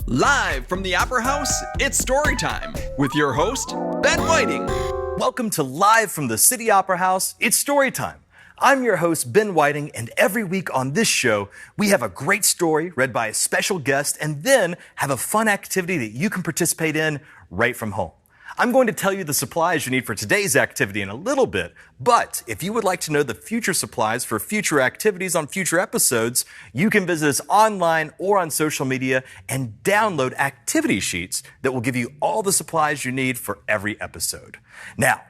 Live from the Opera House, it's Storytime with your host, Ben Whiting. Welcome to Live from the City Opera House, it's Storytime. I'm your host, Ben Whiting, and every week on this show, we have a great story read by a special guest and then have a fun activity that you can participate in right from home. I'm going to tell you the supplies you need for today's activity in a little bit, but if you would like to know the future supplies for future activities on future episodes, you can visit us online or on social media and download activity sheets that will give you all the supplies you need for every episode. Now,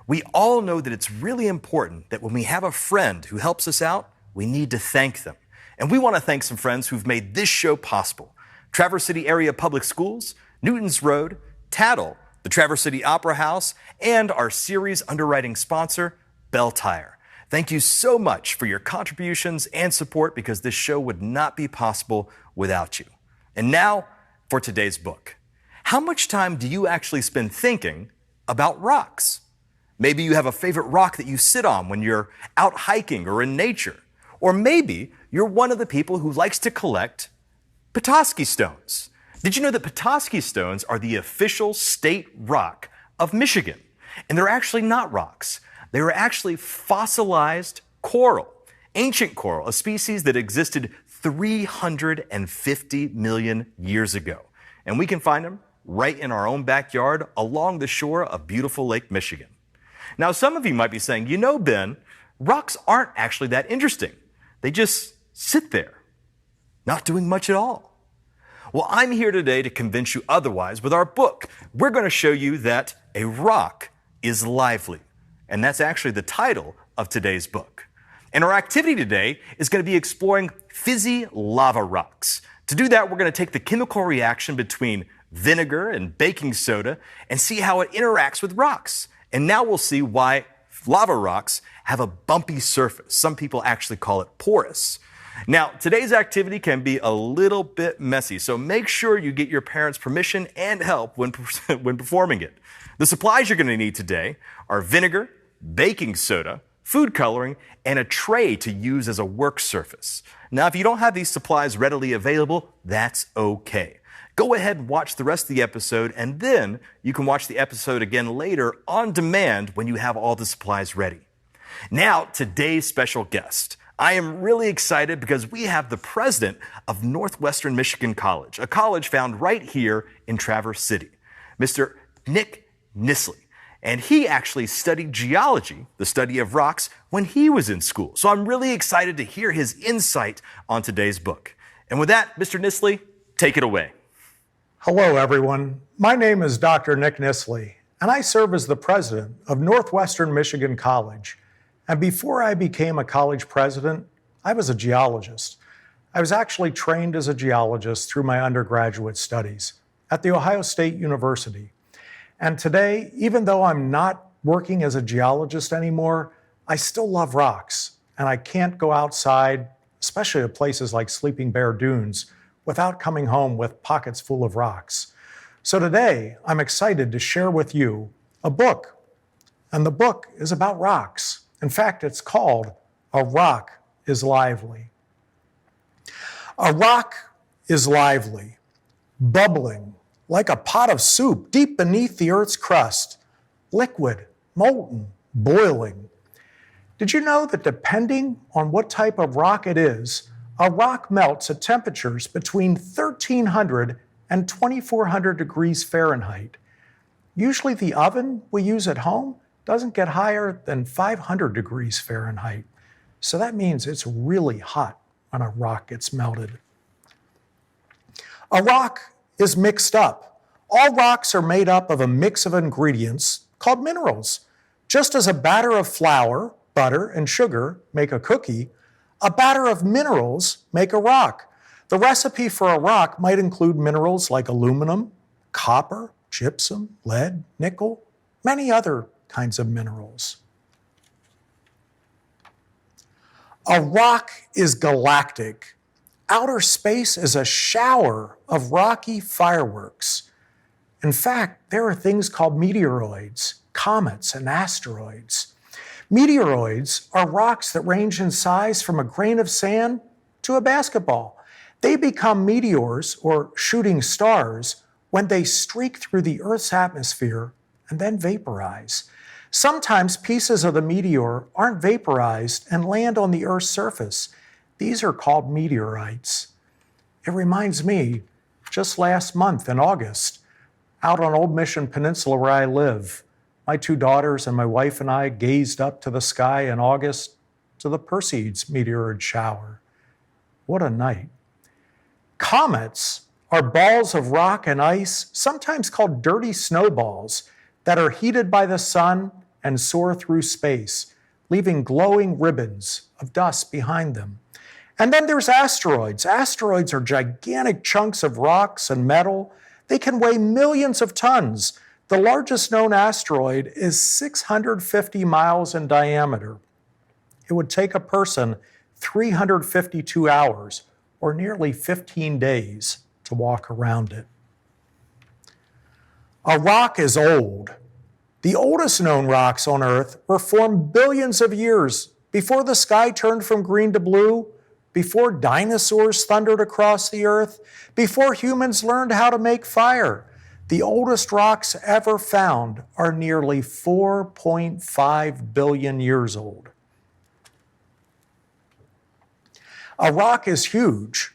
we all know that it's really important that when we have a friend who helps us out, we need to thank them. And we want to thank some friends who've made this show possible. Traverse City Area Public Schools, Newtons Road, Tattle, the Traverse City Opera House, and our series underwriting sponsor, Bell Tire. Thank you so much for your contributions and support because this show would not be possible without you. And now for today's book. How much time do you actually spend thinking about rocks? Maybe you have a favorite rock that you sit on when you're out hiking or in nature. Or maybe you're one of the people who likes to collect Petoskey stones. Did you know that Petoskey stones are the official state rock of Michigan? And they're actually not rocks. They were actually fossilized coral, ancient coral, a species that existed 350 million years ago. And we can find them right in our own backyard along the shore of beautiful Lake Michigan. Now, some of you might be saying, you know, Ben, rocks aren't actually that interesting. They just sit there, not doing much at all. Well, I'm here today to convince you otherwise with our book. We're going to show you that a rock is lively. And that's actually the title of today's book. And our activity today is going to be exploring fizzy lava rocks. To do that, we're going to take the chemical reaction between vinegar and baking soda and see how it interacts with rocks. And now we'll see why lava rocks have a bumpy surface. Some people actually call it porous. Now, today's activity can be a little bit messy, so make sure you get your parents' permission and help when performing it. The supplies you're going to need today are vinegar, baking soda, food coloring, and a tray to use as a work surface. Now, if you don't have these supplies readily available, that's okay. Go ahead and watch the rest of the episode, and then you can watch the episode again later on demand when you have all the supplies ready. Now, today's special guest. I am really excited because we have the president of Northwestern Michigan College, a college found right here in Traverse City, Mr. Nick Nissley. And he actually studied geology, the study of rocks, when he was in school. So I'm really excited to hear his insight on today's book. And with that, Mr. Nissley, take it away. Hello, everyone. My name is Dr. Nick Nissley, and I serve as the president of Northwestern Michigan College. And before I became a college president, I was a geologist. I was actually trained as a geologist through my undergraduate studies at The Ohio State University. And today, even though I'm not working as a geologist anymore, I still love rocks. And I can't go outside, especially at places like Sleeping Bear Dunes, without coming home with pockets full of rocks. So today, I'm excited to share with you a book. And the book is about rocks. In fact, it's called A Rock is Lively. A rock is lively, bubbling like a pot of soup deep beneath the earth's crust, liquid, molten, boiling. Did you know that depending on what type of rock it is, a rock melts at temperatures between 1,300 and 2,400 degrees Fahrenheit? Usually the oven we use at home doesn't get higher than 500 degrees Fahrenheit. So that means it's really hot when a rock gets melted. A rock is mixed up. All rocks are made up of a mix of ingredients called minerals. Just as a batter of flour, butter, and sugar make a cookie, a batter of minerals make a rock. The recipe for a rock might include minerals like aluminum, copper, gypsum, lead, nickel, many other kinds of minerals. A rock is galactic. Outer space is a shower of rocky fireworks. In fact, there are things called meteoroids, comets, and asteroids. Meteoroids are rocks that range in size from a grain of sand to a basketball. They become meteors or shooting stars when they streak through the Earth's atmosphere and then vaporize. Sometimes pieces of the meteor aren't vaporized and land on the Earth's surface. These are called meteorites. It reminds me, just last month in August, out on Old Mission Peninsula where I live, my 2 daughters and my wife and I gazed up to the sky in August to the Perseids meteoroid shower. What a night. Comets are balls of rock and ice, sometimes called dirty snowballs, that are heated by the sun and soar through space, leaving glowing ribbons of dust behind them. And then there's asteroids. Asteroids are gigantic chunks of rocks and metal. They can weigh millions of tons. The largest known asteroid is 650 miles in diameter. It would take a person 352 hours, or nearly 15 days, to walk around it. A rock is old. The oldest known rocks on Earth were formed billions of years before the sky turned from green to blue, before dinosaurs thundered across the Earth, before humans learned how to make fire. The oldest rocks ever found are nearly 4.5 billion years old. A rock is huge.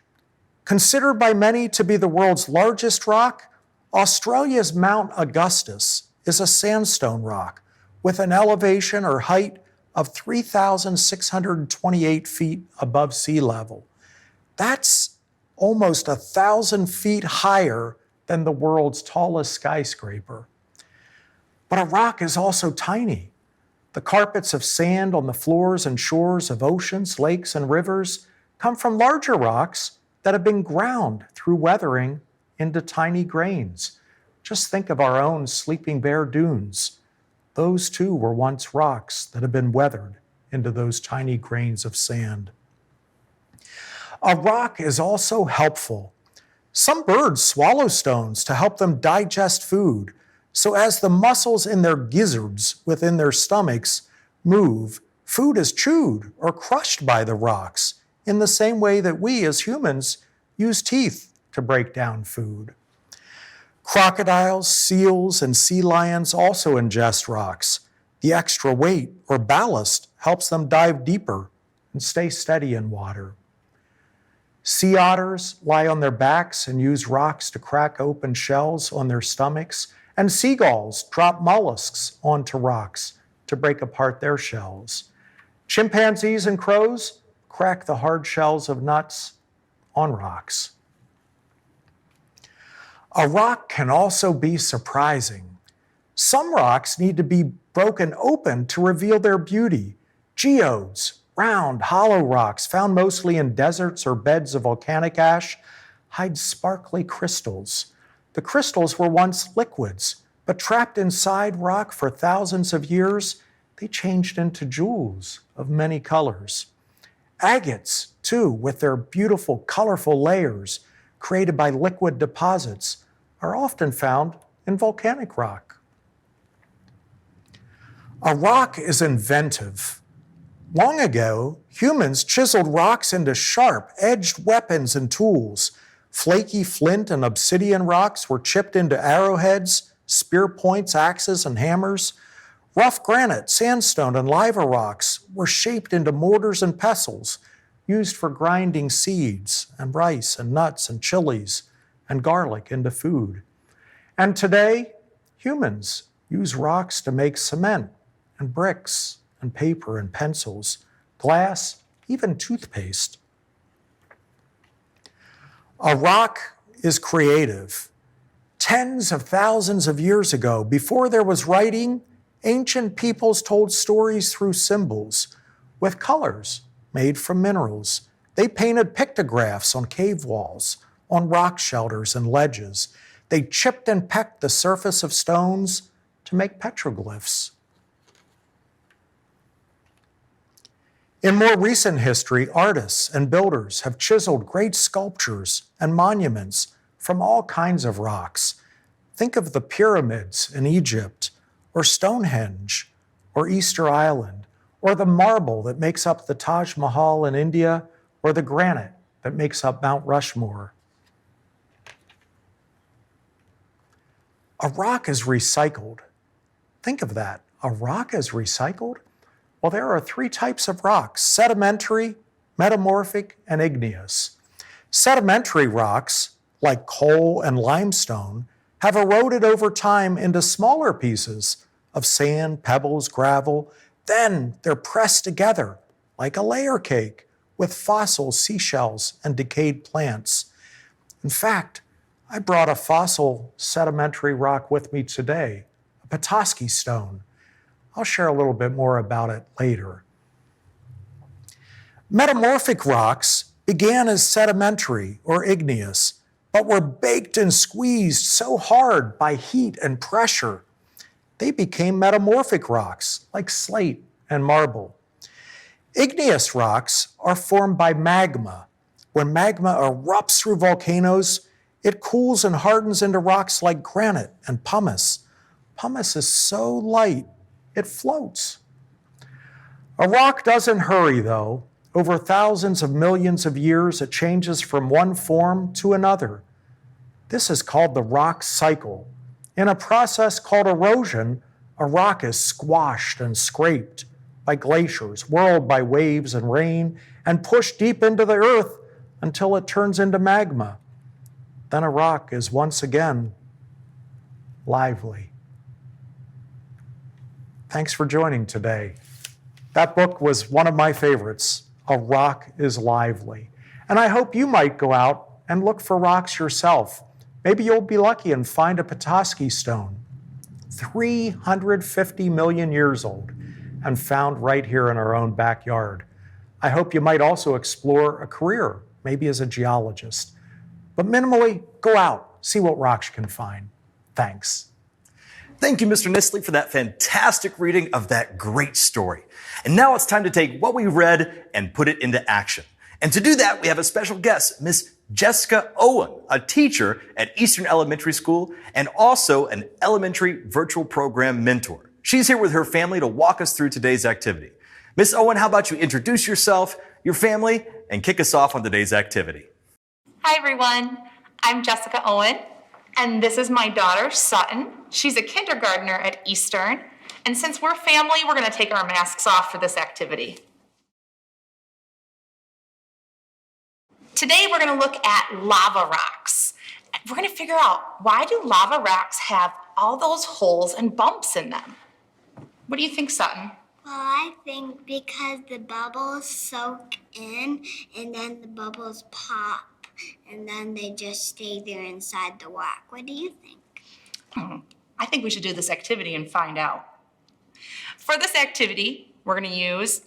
Considered by many to be the world's largest rock, Australia's Mount Augustus is a sandstone rock with an elevation or height of 3,628 feet above sea level. That's almost 1,000 feet higher than the world's tallest skyscraper. But a rock is also tiny. The carpets of sand on the floors and shores of oceans, lakes, and rivers come from larger rocks that have been ground through weathering into tiny grains. Just think of our own Sleeping Bear dunes. Those too were once rocks that have been weathered into those tiny grains of sand. A rock is also helpful. Some birds swallow stones to help them digest food. So as the muscles in their gizzards within their stomachs move, food is chewed or crushed by the rocks in the same way that we as humans use teeth to break down food. Crocodiles, seals, and sea lions also ingest rocks. The extra weight or ballast helps them dive deeper and stay steady in water. Sea otters lie on their backs and use rocks to crack open shells on their stomachs, and seagulls drop mollusks onto rocks to break apart their shells. Chimpanzees and crows crack the hard shells of nuts on rocks. A rock can also be surprising. Some rocks need to be broken open to reveal their beauty. Geodes, round, hollow rocks found mostly in deserts or beds of volcanic ash, hide sparkly crystals. The crystals were once liquids, but trapped inside rock for thousands of years, they changed into jewels of many colors. Agates, too, with their beautiful, colorful layers created by liquid deposits, are often found in volcanic rock. A rock is inventive. Long ago, humans chiseled rocks into sharp, edged weapons and tools. Flaky flint and obsidian rocks were chipped into arrowheads, spear points, axes, and hammers. Rough granite, sandstone, and lava rocks were shaped into mortars and pestles, used for grinding seeds and rice and nuts and chilies and garlic into food. And today, humans use rocks to make cement and bricks and paper and pencils, glass, even toothpaste. A rock is creative. Tens of thousands of years ago, before there was writing, ancient peoples told stories through symbols with colors made from minerals. They painted pictographs on cave walls, on rock shelters and ledges. They chipped and pecked the surface of stones to make petroglyphs. In more recent history, artists and builders have chiseled great sculptures and monuments from all kinds of rocks. Think of the pyramids in Egypt, or Stonehenge, or Easter Island, or the marble that makes up the Taj Mahal in India, or the granite that makes up Mount Rushmore. A rock is recycled. Think of that. A rock is recycled? Well, there are three types of rocks: sedimentary, metamorphic, and igneous. Sedimentary rocks, like coal and limestone, have eroded over time into smaller pieces of sand, pebbles, gravel. Then they're pressed together like a layer cake with fossils, seashells, and decayed plants. In fact, I brought a fossil sedimentary rock with me today, a Petoskey stone. I'll share a little bit more about it later. Metamorphic rocks began as sedimentary or igneous, but were baked and squeezed so hard by heat and pressure, they became metamorphic rocks like slate and marble. Igneous rocks are formed by magma. When magma erupts through volcanoes, it cools and hardens into rocks like granite and pumice. Pumice is so light, it floats. A rock doesn't hurry, though. Over thousands of millions of years, it changes from one form to another. This is called the rock cycle. In a process called erosion, a rock is squashed and scraped by glaciers, whirled by waves and rain, and pushed deep into the earth until it turns into magma. Then a rock is once again lively. Thanks for joining today. That book was one of my favorites, A Rock is Lively. And I hope you might go out and look for rocks yourself. Maybe you'll be lucky and find a Petoskey stone, 350 million years old, and found right here in our own backyard. I hope you might also explore a career, maybe as a geologist. But minimally, go out, see what rocks you can find. Thanks. Thank you, Mr. Nissley, for that fantastic reading of that great story. And now it's time to take what we read and put it into action. And to do that, we have a special guest, Miss Jessica Owen, a teacher at Eastern Elementary School and also an elementary virtual program mentor. She's here with her family to walk us through today's activity. Miss Owen, how about you introduce yourself, your family, and kick us off on today's activity? Hi, everyone. I'm Jessica Owen, and this is my daughter, Sutton. She's a kindergartner at Eastern, and since we're family, we're going to take our masks off for this activity. Today, we're going to look at lava rocks. We're going to figure out, why do lava rocks have all those holes and bumps in them? What do you think, Sutton? Well, I think because the bubbles soak in and then the bubbles pop and then they just stay there inside the rock. What do you think? I think we should do this activity and find out. For this activity, we're going to use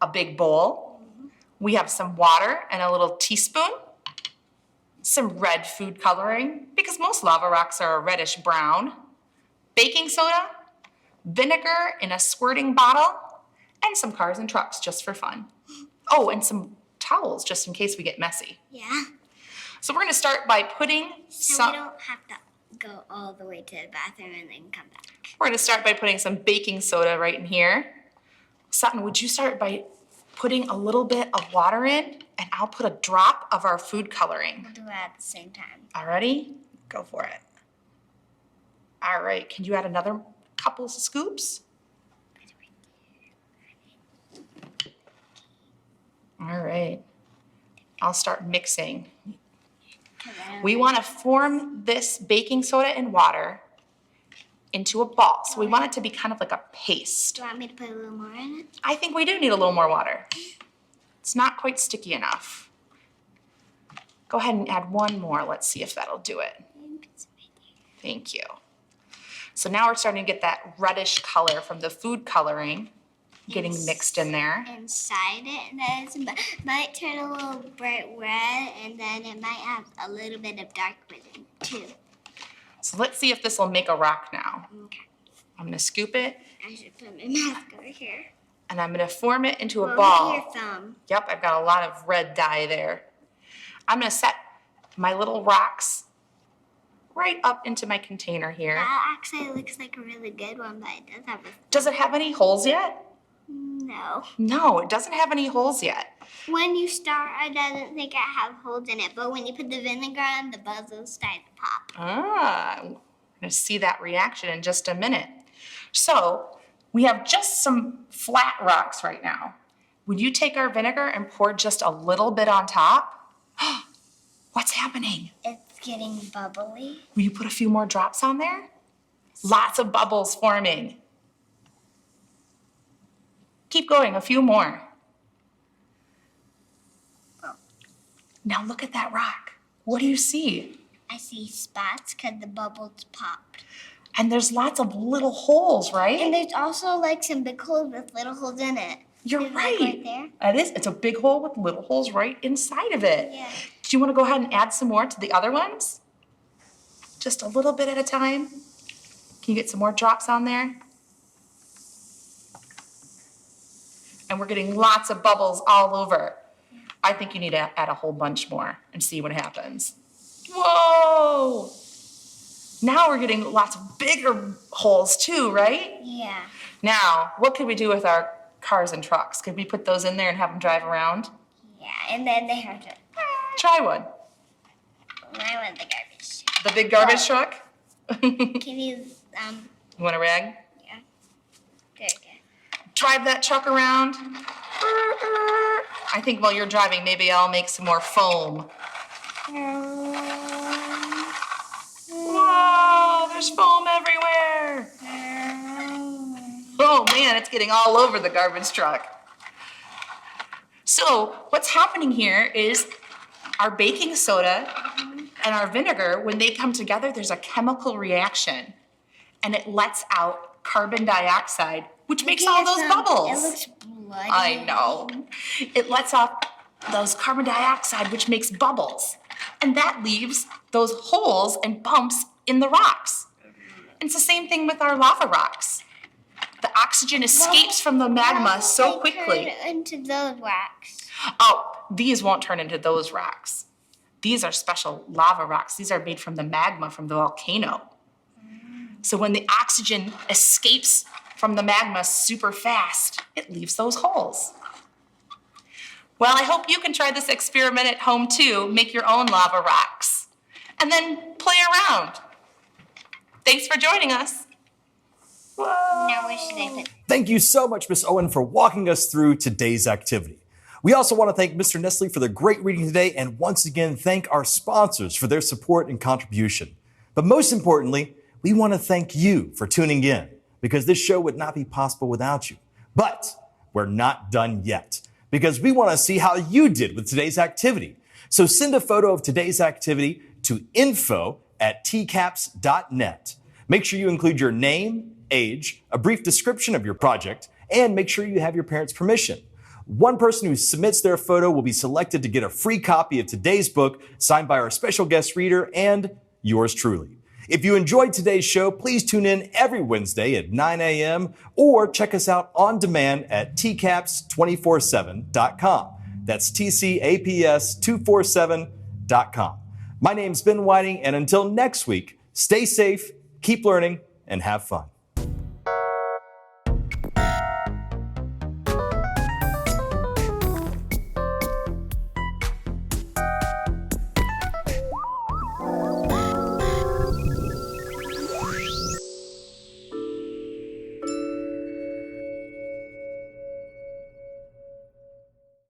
a big bowl. We have some water and a little teaspoon, some red food coloring, because most lava rocks are a reddish brown, baking soda, vinegar in a squirting bottle, and some cars and trucks just for fun. Oh, and some towels just in case we get messy. Yeah. So we're going to start by putting So we don't have to go all the way to the bathroom and then come back. We're going to start by putting some baking soda right in here. Sutton, would you start by putting a little bit of water in, and I'll put a drop of our food coloring. We'll do it at the same time. All righty? Go for it. All right, can you add another couple of scoops? All right, I'll start mixing. We want to form this baking soda and water into a ball. So we want it to be kind of like a paste. Do you want me to put a little more in it? I think we do need a little more water. It's not quite sticky enough. Go ahead and add one more. Let's see if that'll do it. Thank you. So now we're starting to get that reddish color from the food coloring getting mixed in there. Inside it, and then it might turn a little bright red, and then it might have a little bit of dark red in it too. So let's see if this will make a rock now. Okay. I'm gonna scoop it, I should put my mask over here. and I'm gonna form it into a Over ball. your thumb. Yep, I've got a lot of red dye there. I'm gonna set my little rocks right up into my container here. That actually looks like a really good one, but it does have a... Does it have any holes yet? No. No, it doesn't have any holes yet. When you start, I doesn't think it have holes in it, but when you put the vinegar on, the bubbles start to pop. I'm going to see that reaction in just a minute. So we have just some flat rocks right now. Would you take our vinegar and pour just a little bit on top? What's happening? It's getting bubbly. Will you put a few more drops on there? Lots of bubbles forming. Keep going, a few more. Now look at that rock. What do you see? I see spots because the bubbles popped. And there's lots of little holes, right? And there's also like some big holes with little holes in it. You're Is it, right. like, right there? It is. It's a big hole with little holes right inside of it. Yeah. Do you want to go ahead and add some more to the other ones? Just a little bit at a time. Can you get some more drops on there? And we're getting lots of bubbles all over. I think you need to add a whole bunch more and see what happens. Whoa! Now we're getting lots of bigger holes too, right? Yeah. Now, what could we do with our cars and trucks? Could we put those in there and have them drive around? Yeah, and then they have to. Try one. I want the garbage. The big garbage truck? Can you, You want a rag? yeah. There you go. Drive that truck around. I think while you're driving, maybe I'll make some more foam. Whoa, there's foam everywhere. Oh man, it's getting all over the garbage truck. So what's happening here is our baking soda and our vinegar, when they come together, there's a chemical reaction and it lets out carbon dioxide, which makes all those bubbles. It looks bloody. I know. It lets off those carbon dioxide, which makes bubbles. And that leaves those holes and bumps in the rocks. It's the same thing with our lava rocks. The oxygen escapes from the magma so quickly. Turn into those rocks. Oh, these won't turn into those rocks. These are special lava rocks. These are made from the magma from the volcano. So when the oxygen escapes from the magma super fast, it leaves those holes. Well, I hope you can try this experiment at home too. Make your own lava rocks. And then play around. Thanks for joining us. Now where should I put? Thank you so much, Miss Owen, for walking us through today's activity. We also want to thank Mr. Nissley for the great reading today, and once again, thank our sponsors for their support and contribution. But most importantly, we want to thank you for tuning in, because this show would not be possible without you. But we're not done yet, because we want to see how you did with today's activity. So send a photo of today's activity to info@tcaps.net. Make sure you include your name, age, a brief description of your project, and make sure you have your parents' permission. One person who submits their photo will be selected to get a free copy of today's book signed by our special guest reader and yours truly. If you enjoyed today's show, please tune in every Wednesday at 9 a.m. or check us out on demand at tcaps247.com. That's TCAPS247.com. My name's Ben Whiting, and until next week, stay safe, keep learning, and have fun.